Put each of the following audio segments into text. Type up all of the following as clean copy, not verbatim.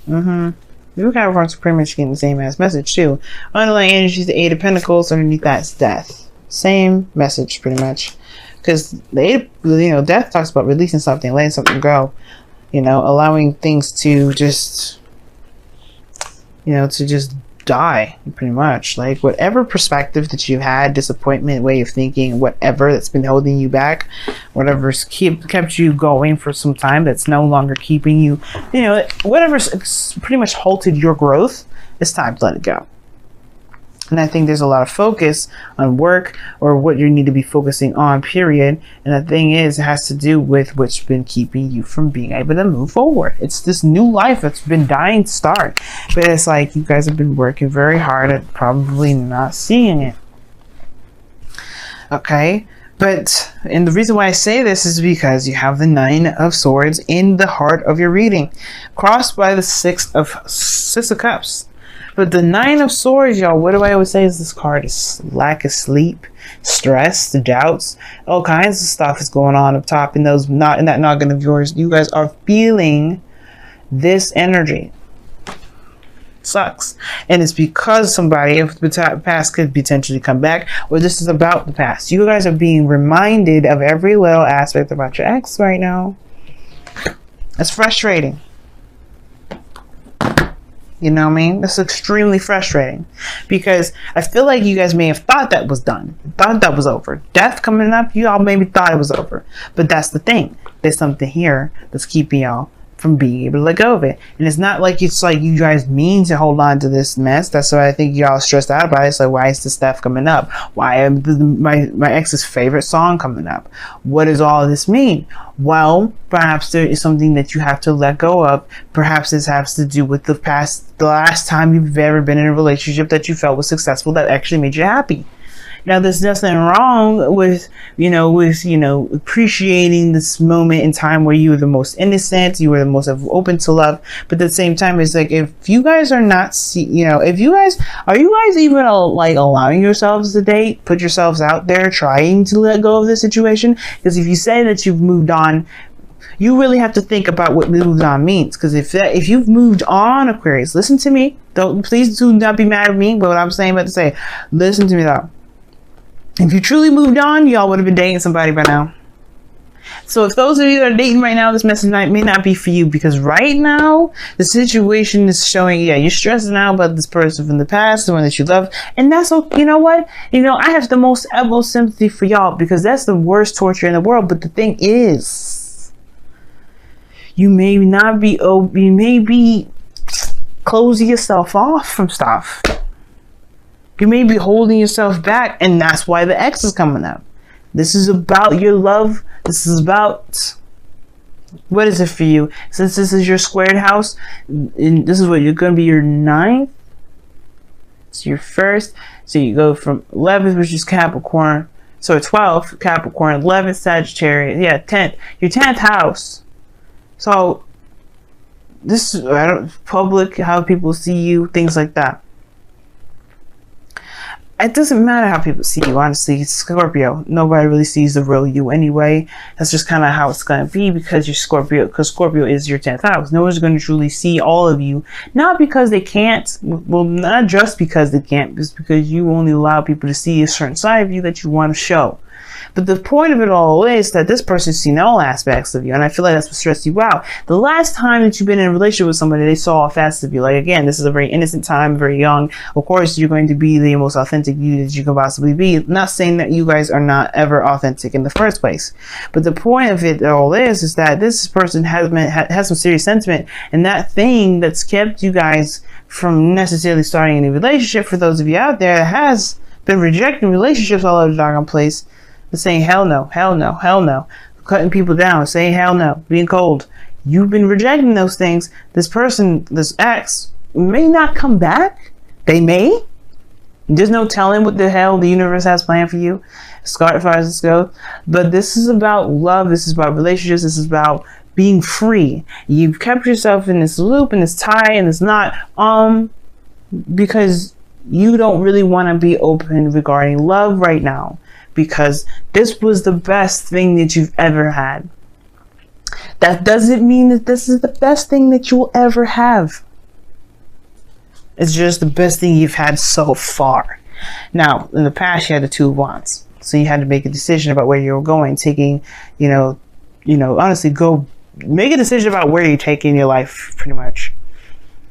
You Capricorns are pretty much getting the same ass message too. Underlying energy is the Eight of Pentacles. Underneath that's death. Same message pretty much. Because the eight, death talks about releasing something, letting something go. Allowing things to just, to just die pretty much. Like whatever perspective that you had, disappointment, way of thinking, whatever that's been holding you back, whatever's kept you going for some time that's no longer keeping you, whatever's pretty much halted your growth, it's time to let it go. And I think there's a lot of focus on work or what you need to be focusing on, period. And the thing is, it has to do with what's been keeping you from being able to move forward. It's this new life that's been dying to start. But it's like you guys have been working very hard at probably not seeing it. Okay? And the reason why I say this is because you have the Nine of Swords in the heart of your reading, crossed by the Six of Cups. But the Nine of Swords, y'all, what do I always say is this card is lack of sleep, stress, doubts, all kinds of stuff is going on up top in that noggin of yours. You guys are feeling this energy. Sucks. And it's because somebody of the past could potentially come back, or this is about the past. You guys are being reminded of every little aspect about your ex right now. It's frustrating. You know what I mean? That's extremely frustrating because I feel like you guys may have thought that was done, thought that was over. Death coming up, you all maybe thought it was over. But that's the thing. There's something here that's keeping y'all from being able to let go of it. And it's not like it's like you guys mean to hold on to this mess. That's why I think y'all stressed out about it. It's like, why is this stuff coming up? Why am my ex's favorite song coming up? What does all of this mean? Well, perhaps there is something that you have to let go of. Perhaps this has to do with the last time you've ever been in a relationship that you felt was successful, that actually made you happy. Now, there's nothing wrong with appreciating this moment in time where you were the most innocent, you were the most open to love. But at the same time, it's like, if you guys are not, are you guys even like allowing yourselves to date, put yourselves out there, trying to let go of this situation? Because if you say that you've moved on, you really have to think about what moved on means. Because if you've moved on, Aquarius, listen to me. Please do not be mad at me. But what I'm saying about to say, listen to me though. If you truly moved on, y'all would have been dating somebody by now. So if those of you that are dating right now, this message may not be for you, because right now the situation is showing, you're stressing out about this person from the past, the one that you love, and that's okay. You know what? I have the most utmost sympathy for y'all, because that's the worst torture in the world. But the thing is, you may be closing yourself off from stuff. You may be holding yourself back, and that's why the X is coming up. This is about your love. This is about, what is it for you? Since this is your squared house, and this is what you're going to be your 9th. It's your first. So you go from 11th, which is Capricorn. So 12th, Capricorn. 11th, Sagittarius. Yeah, 10th. Your 10th house. So this is public, how people see you, things like that. It doesn't matter how people see you, honestly. It's Scorpio. Nobody really sees the real you anyway. That's just kind of how it's going to be, because you're Scorpio. Because Scorpio is your 10th house. No one's going to truly see all of you. Not because they can't. Well, not just because they can't. Just because you only allow people to see a certain side of you that you want to show. But the point of it all is that this person's seen all aspects of you, and I feel like that's what stressed you out. The last time that you've been in a relationship with somebody, they saw all facets of you. Like, again, this is a very innocent time, very young. Of course, you're going to be the most authentic you that you can possibly be. I'm not saying that you guys are not ever authentic in the first place. But the point of it all is that this person has some serious sentiment, and that thing that's kept you guys from necessarily starting any relationship, for those of you out there that has been rejecting relationships all over the doggone place, saying hell no, hell no, hell no, cutting people down, saying hell no, being cold. You've been rejecting those things. This person, this ex, may not come back. They may. There's no telling what the hell the universe has planned for you, as far as this goes. But this is about love. This is about relationships. This is about being free. You've kept yourself in this loop, in this tie, and it's not because you don't really want to be open regarding love right now. Because this was the best thing that you've ever had. That doesn't mean that this is the best thing that you'll ever have. It's just the best thing you've had so far. Now, in the past, you had the Two of Wands. So you had to make a decision about where you were going, taking, honestly, go make a decision about where you're taking your life, pretty much.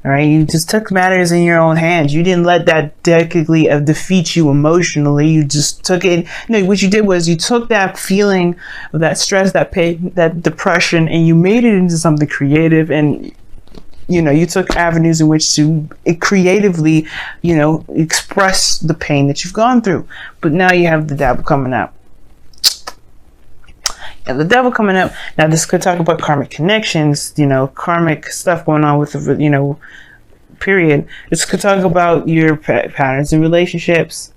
All right, you just took matters in your own hands. You didn't let that technically defeat you emotionally. You just took it. No, what you did was you took that feeling of that stress, that pain, that depression, and you made it into something creative. And you took avenues in which to creatively, express the pain that you've gone through. But now you have the Devil coming up. The Devil coming up. Now, this could talk about karmic connections, karmic stuff going on with the, period. This could talk about your patterns in relationships.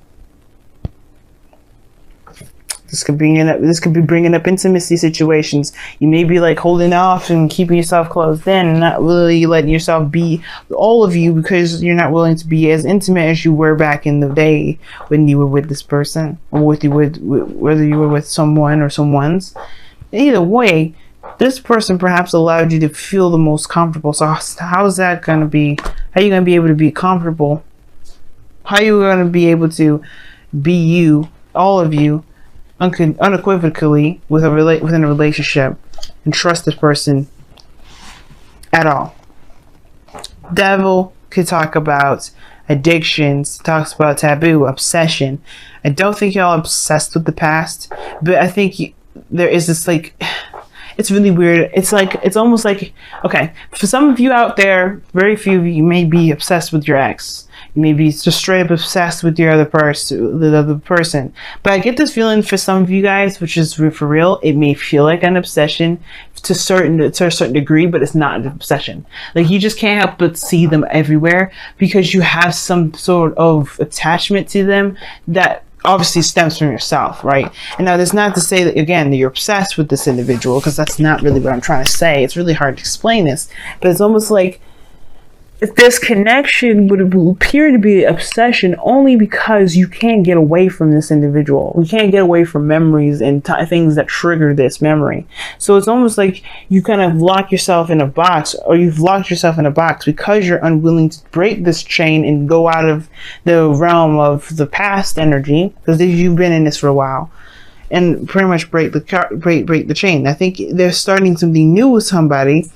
This could be bringing up intimacy situations. You may be like holding off and keeping yourself closed in and not really letting yourself be all of you because you're not willing to be as intimate as you were back in the day when you were with this person, or whether you were with someone or someone's. Either way, this person perhaps allowed you to feel the most comfortable. So how is that going to be? How are you going to be able to be comfortable? How are you going to be able to be you, all of you, unequivocally within a relationship and trust this person at all? Devil could talk about addictions, talks about taboo, obsession. I don't think y'all are obsessed with the past, but I think there is this it's really weird. It's almost like, okay, for some of you out there, very few of you may be obsessed with your ex. You may be just straight up obsessed with the other person. But I get this feeling for some of you guys, which is for real, it may feel like an obsession to a certain degree, but it's not an obsession. Like, you just can't help but see them everywhere because you have some sort of attachment to them that obviously stems from yourself, right? And now that's not to say that, again, that you're obsessed with this individual, because that's not really what I'm trying to say. It's really hard to explain this, but it's almost like if this connection would appear to be an obsession only because you can't get away from this individual. You can't get away from memories and things that trigger this memory. So it's almost like you kind of lock yourself in a box, or you've locked yourself in a box because you're unwilling to break this chain and go out of the realm of the past energy, because you've been in this for a while, and pretty much break the chain. I think they're starting something new with somebody.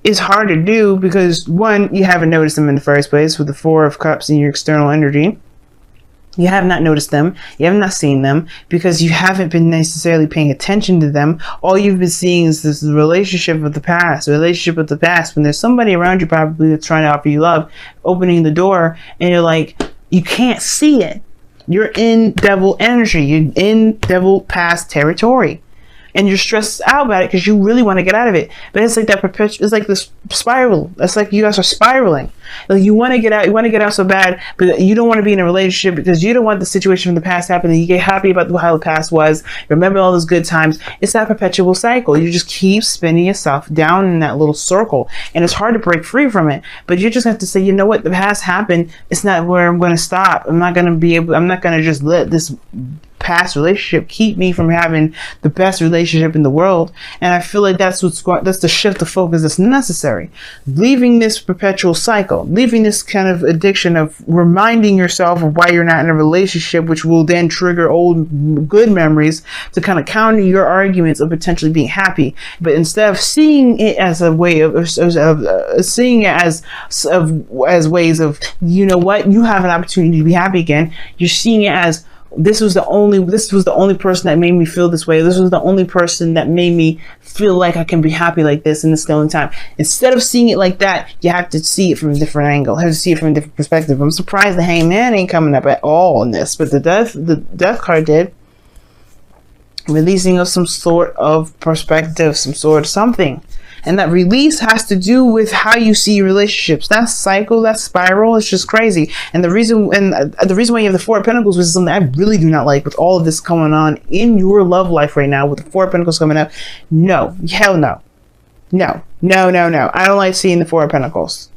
It's hard to do because, one, you haven't noticed them in the first place with the Four of Cups in your external energy. You have not noticed them. You have not seen them because you haven't been necessarily paying attention to them. All you've been seeing is this relationship with the past, when there's somebody around you probably that's trying to offer you love, opening the door, and you're like, you can't see it. You're in devil energy. You're in devil past territory. And you're stressed out about it because you really want to get out of it. But it's like that it's like this spiral. It's like you guys are spiraling. Like, you want to get out so bad, but you don't want to be in a relationship because you don't want the situation from the past happening. You get happy about how the past was. Remember all those good times. It's that perpetual cycle. You just keep spinning yourself down in that little circle. And it's hard to break free from it. But you just have to say, you know what? The past happened. It's not where I'm going to stop. I'm not going to just let this past relationship keep me from having the best relationship in the world. And I feel like that's the shift of focus that's necessary. Leaving this perpetual cycle, leaving this kind of addiction of reminding yourself of why you're not in a relationship, which will then trigger old good memories to kind of counter your arguments of potentially being happy. But instead of seeing it as a way of seeing it as ways of, you know what, you have an opportunity to be happy again, you're seeing it as, this was the only person that made me feel this way. This was the only person that made me feel like I can be happy like this, and this is the only time. Instead of seeing it like that, you have to see it from a different angle. You have to see it from a different perspective. I'm surprised the Hangman ain't coming up at all in this, but the death card did. Releasing of some sort of perspective, some sort of something. And that release has to do with how you see relationships. That cycle, that spiral, is just crazy. And the reason why you have the Four of Pentacles, which is something I really do not like with all of this going on in your love life right now, with the Four of Pentacles coming up. No, hell no. No. I don't like seeing the Four of Pentacles.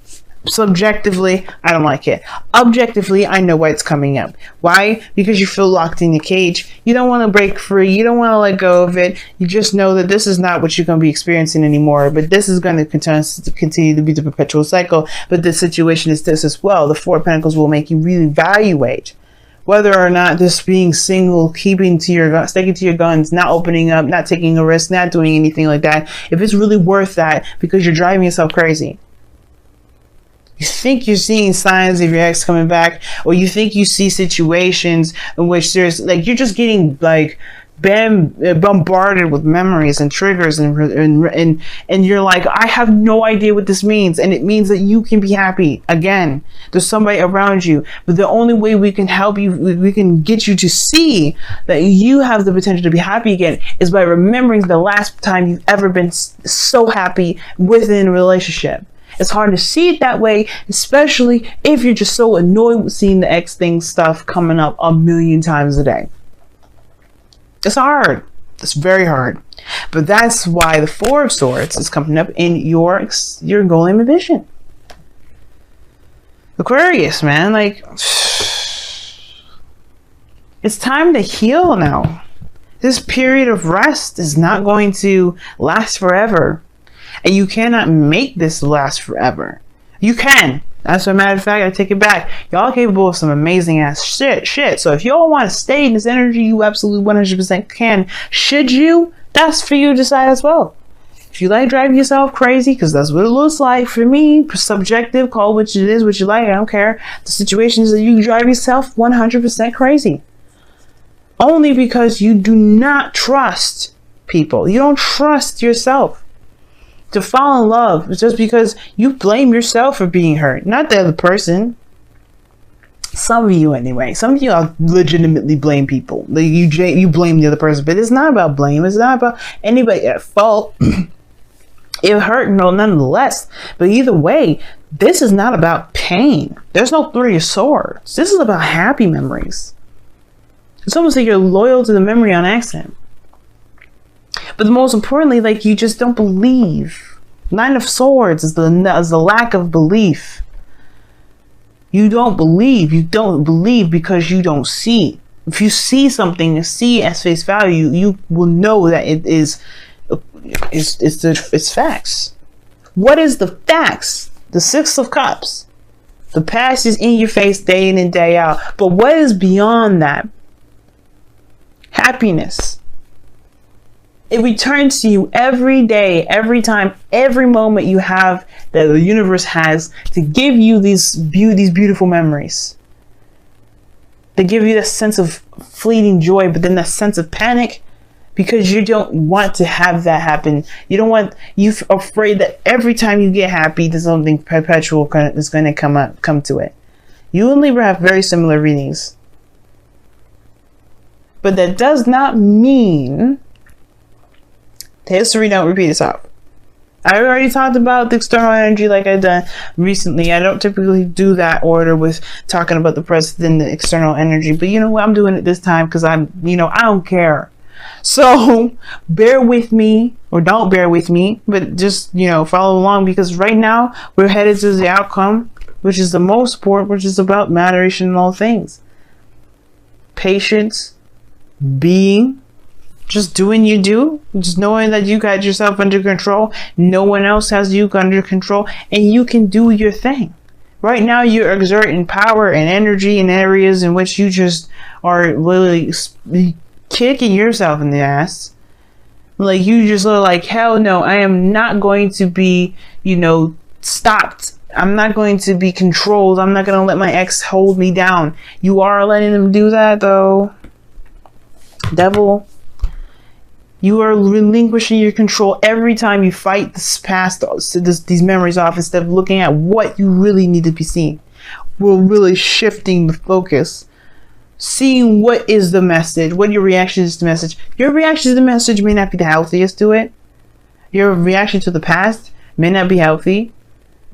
Subjectively, I don't like it. Objectively, I know why it's coming up. Why? Because you feel locked in your cage. You don't want to break free. You don't want to let go of it. You just know that this is not what you're going to be experiencing anymore. But this is going to continue to be the perpetual cycle. But the situation is this as well. The Four of Pentacles will make you really evaluate whether or not this being single, sticking to your guns, not opening up, not taking a risk, not doing anything like that, if it's really worth that, because you're driving yourself crazy. You think you're seeing signs of your ex coming back, or you think you see situations in which there's like, you're just getting like bombarded with memories and triggers, and you're like, I have no idea what this means. And it means that you can be happy again. There's somebody around you, but the only way we can help you, we can get you to see that you have the potential to be happy again, is by remembering the last time you've ever been so happy within a relationship. It's hard to see it that way, especially if you're just so annoyed with seeing the ex thing stuff coming up a million times a day. It's hard. It's very hard. But that's why the Four of Swords is coming up in your goal and ambition. Aquarius, man, like, it's time to heal now. This period of rest is not going to last forever. And you cannot make this last forever. You can. As a matter of fact, I take it back. Y'all capable of some amazing ass shit. So if y'all want to stay in this energy, you absolutely 100% can. Should you? That's for you to decide as well. If you like driving yourself crazy, because that's what it looks like for me, subjective, call what it is, what you like, I don't care. The situation is that you drive yourself 100% crazy. Only because you do not trust people. You don't trust yourself. To fall in love is just because you blame yourself for being hurt, not the other person. Some of you anyway. Some of you legitimately blame people. Like you blame the other person, but it's not about blame. It's not about anybody at fault. It hurt nonetheless. But either way, this is not about pain. There's no Three of Swords. This is about happy memories. It's almost like you're loyal to the memory on accident. But the most importantly, like, you just don't believe. Nine of Swords is the lack of belief. You don't believe. You don't believe because you don't see. If you see something, see as face value, you will know that it's facts. What is the facts? The Six of Cups. The past is in your face day in and day out. But what is beyond that? Happiness. It returns to you every day, every time, every moment you have that the universe has to give you these beautiful memories. They give you that sense of fleeting joy, but then that sense of panic because you don't want to have that happen. You're afraid that every time you get happy, there's something perpetual is going to come to it. You and Libra have very similar readings. But that does not mean history don't repeat itself. I already talked about the external energy like I've done recently. I don't typically do that order with talking about the present and the external energy. But you know what? I'm doing it this time because I don't care. So bear with me, or don't bear with me, but just, follow along, because right now we're headed to the outcome, which is the most important, which is about moderation in all things. Patience, being, just doing you do, just knowing that you got yourself under control. No one else has you under control, and you can do your thing. Right now, you're exerting power and energy in areas in which you just are literally kicking yourself in the ass. Like, you just look like, hell no, I am not going to be, stopped. I'm not going to be controlled. I'm not going to let my ex hold me down. You are letting them do that, though. Devil. You are relinquishing your control every time you fight this past, these memories off, instead of looking at what you really need to be seeing. We're really shifting the focus. Seeing what is the message, what your reaction is to the message. Your reaction to the message may not be the healthiest to it. Your reaction to the past may not be healthy.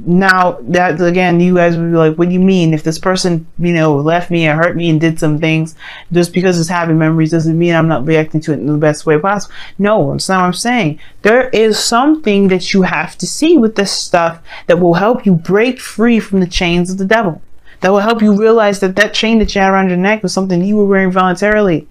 Now that again, you guys would be like, what do you mean? If this person, left me or hurt me and did some things, just because it's having memories doesn't mean I'm not reacting to it in the best way possible. No, that's not what I'm saying. There is something that you have to see with this stuff that will help you break free from the chains of the devil. That will help you realize that that chain that you had around your neck was something you were wearing voluntarily.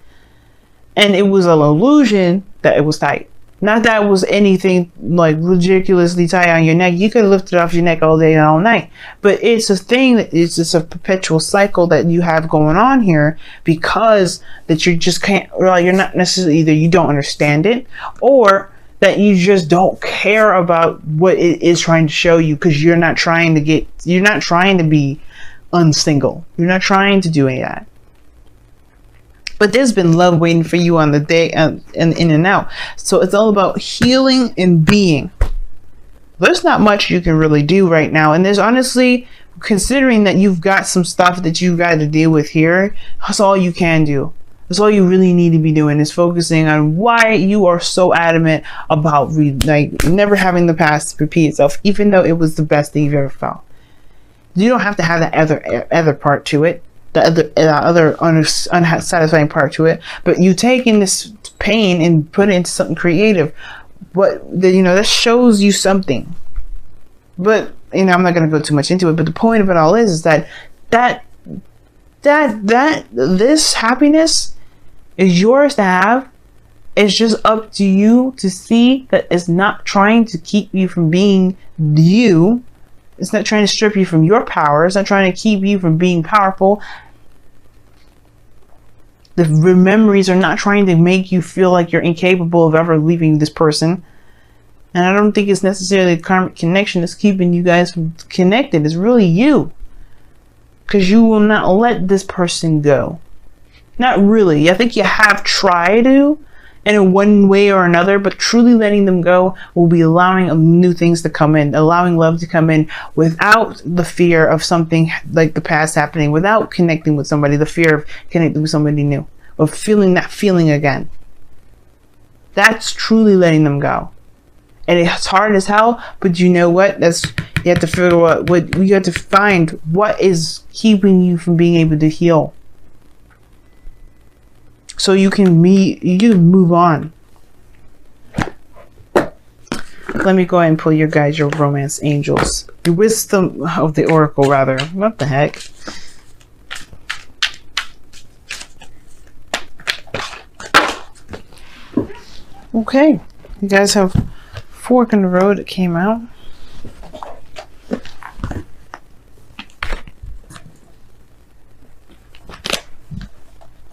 And it was an illusion that it was tight. Not that it was anything like ridiculously tight on your neck. You could lift it off your neck all day and all night. But it's a thing that it's just a perpetual cycle that you have going on here, because that you just can't, you're not necessarily, either you don't understand it, or that you just don't care about what it is trying to show you, because you're not trying to be unsingle. You're not trying to do any of that. But there's been love waiting for you on the day and in and out. So it's all about healing and being. There's not much you can really do right now. And there's honestly, considering that you've got some stuff that you've got to deal with here, that's all you can do. That's all you really need to be doing, is focusing on why you are so adamant about never having the past repeat itself, even though it was the best thing you've ever felt. You don't have to have that other part to it. The other unsatisfying part to it, but you take in this pain and put it into something creative. That shows you something. But I'm not going to go too much into it. But the point of it all is that this happiness is yours to have. It's just up to you to see that it's not trying to keep you from being you. It's not trying to strip you from your power. It's not trying to keep you from being powerful. The memories are not trying to make you feel like you're incapable of ever leaving this person. And I don't think it's necessarily a karmic connection that's keeping you guys from connected. It's really you. Because you will not let this person go. Not really. I think you have tried to, in one way or another, but truly letting them go will be allowing new things to come in, allowing love to come in without the fear of something like the past happening, without connecting with somebody, the fear of connecting with somebody new, of feeling that feeling again. That's truly letting them go. And it's hard as hell, but you know what? You have to figure out you have to find what is keeping you from being able to heal. So you can move on. Let me go ahead and pull your guys, your romance angels. The wisdom of the oracle, rather. What the heck? Okay. You guys have Fork in the Road that came out.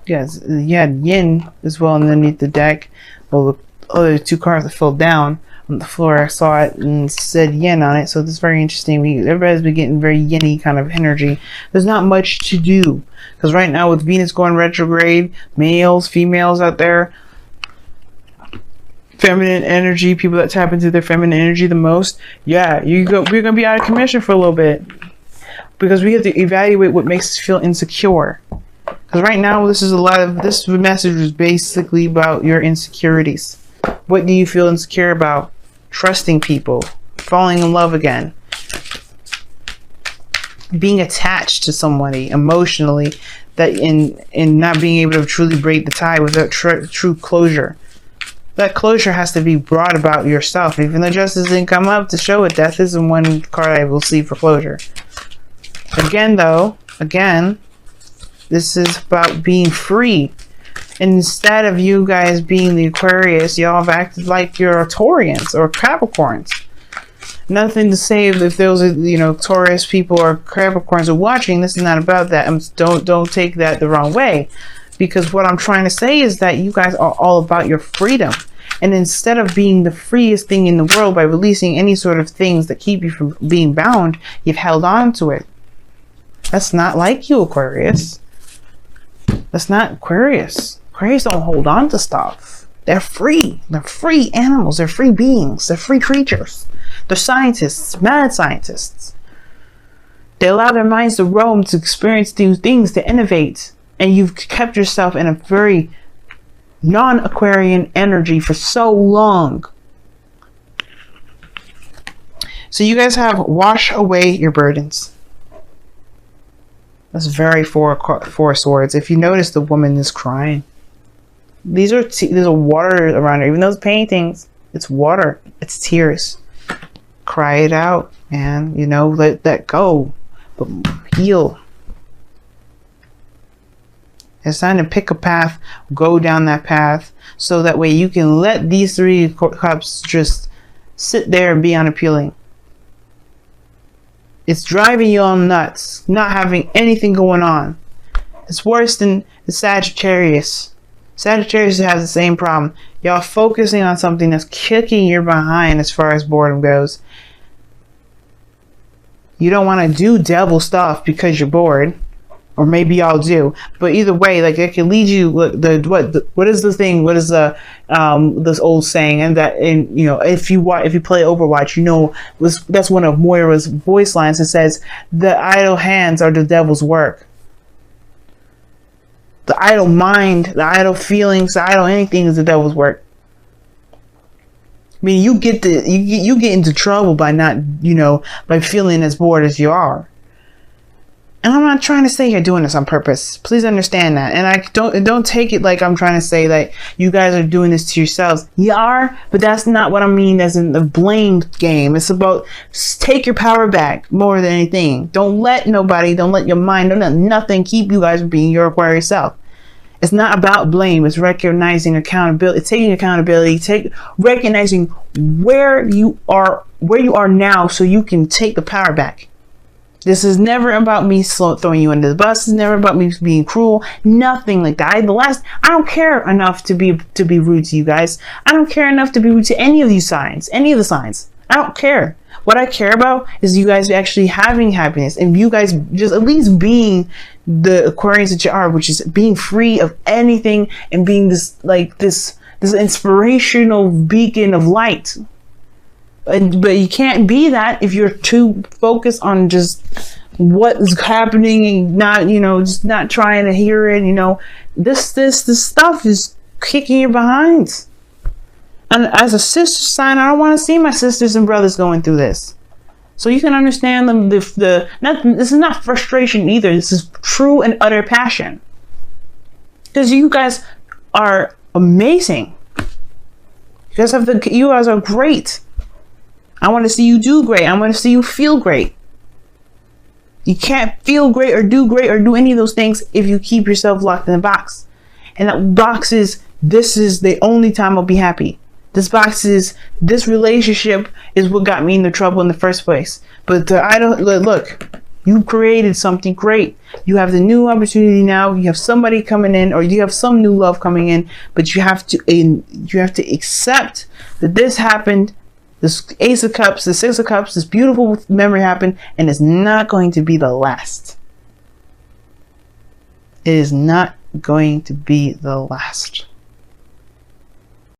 Yes, you had Yin as well underneath the deck. Well, the other two cards that fell down on the floor, I saw it and said Yin on it. So this is very interesting. Everybody's been getting very Yin-y kind of energy. There's not much to do, because right now with Venus going retrograde, males, females out there, feminine energy, people that tap into their feminine energy the most, we're gonna be out of commission for a little bit, because we have to evaluate what makes us feel insecure. Because right now, this message is basically about your insecurities. What do you feel insecure about? Trusting people, falling in love again, being attached to somebody emotionally, that in not being able to truly break the tie without true closure. That closure has to be brought about yourself. Even though justice didn't come up to show it, death isn't one card I will see for closure. Again, this is about being free. And instead of you guys being the Aquarius, y'all have acted like you're Taurians or Capricorns. Nothing to say if those are, Taurus people or Capricorns are watching. This is not about that. Don't take that the wrong way. Because what I'm trying to say is that you guys are all about your freedom. And instead of being the freest thing in the world by releasing any sort of things that keep you from being bound, you've held on to it. That's not like you, Aquarius. That's not Aquarius. Aquarius don't hold on to stuff. They're free. They're free animals. They're free beings. They're free creatures. They're scientists, mad scientists. They allow their minds to roam, to experience new things, to innovate. And you've kept yourself in a very non-Aquarian energy for so long. So you guys have wash away your burdens. That's very four swords. If you notice, the woman is crying. There's a water around her. Even those paintings, it's water. It's tears. Cry it out, man. You know, let that go. But heal. It's time to pick a path. Go down that path. So that way you can let these 3 cups just sit there and be unappealing. It's driving you all nuts. Not having anything going on. It's worse than the Sagittarius. Sagittarius has the same problem. Y'all focusing on something that's kicking your behind as far as boredom goes. You don't want to do devil stuff because you're bored. Or maybe y'all do. But either way, like, it can lead you, what is the thing? What is the this old saying? And that, you know, if you play Overwatch, you know, that's one of Moira's voice lines. It says, "The idle hands are the devil's work." The idle mind, the idle feelings, the idle anything is the devil's work. I mean, you get into trouble by not, you know, by feeling as bored as you are. And I'm not trying to say you're doing this on purpose. Please understand that. And I don't take it like I'm trying to say that you guys are doing this to yourselves. You are, but that's not what I mean as in the blame game. It's about take your power back more than anything. Don't let nobody, don't let your mind, don't let nothing keep you guys from being your Aquarius self. It's not about blame. It's recognizing accountability. It's taking accountability. Recognizing where you are now, so you can take the power back. This is never about me throwing you under the bus. It's never about me being cruel. Nothing like that. I don't care enough to be rude to you guys. I don't care enough to be rude to any of these signs. Any of the signs. I don't care. What I care about is you guys actually having happiness, and you guys just at least being the Aquarians that you are, which is being free of anything and being this inspirational beacon of light. But you can't be that if you're too focused on just what is happening and not, you know, just not trying to hear it. You know, this stuff is kicking your behinds. And as a sister sign, I don't want to see my sisters and brothers going through this. So you can understand them. This is not frustration either. This is true and utter passion. Because you guys are amazing. You guys are great. I want to see you do great. I want to see you feel great. You can't feel great or do any of those things if you keep yourself locked in a box. And that box is, this is the only time I'll be happy. This relationship is what got me into trouble in the first place. But look, you created something great. You have the new opportunity now. You have somebody coming in, or you have some new love coming in, but you have to accept that this happened. This Ace of Cups, the Six of Cups, this beautiful memory happened, and it's not going to be the last. It is not going to be the last.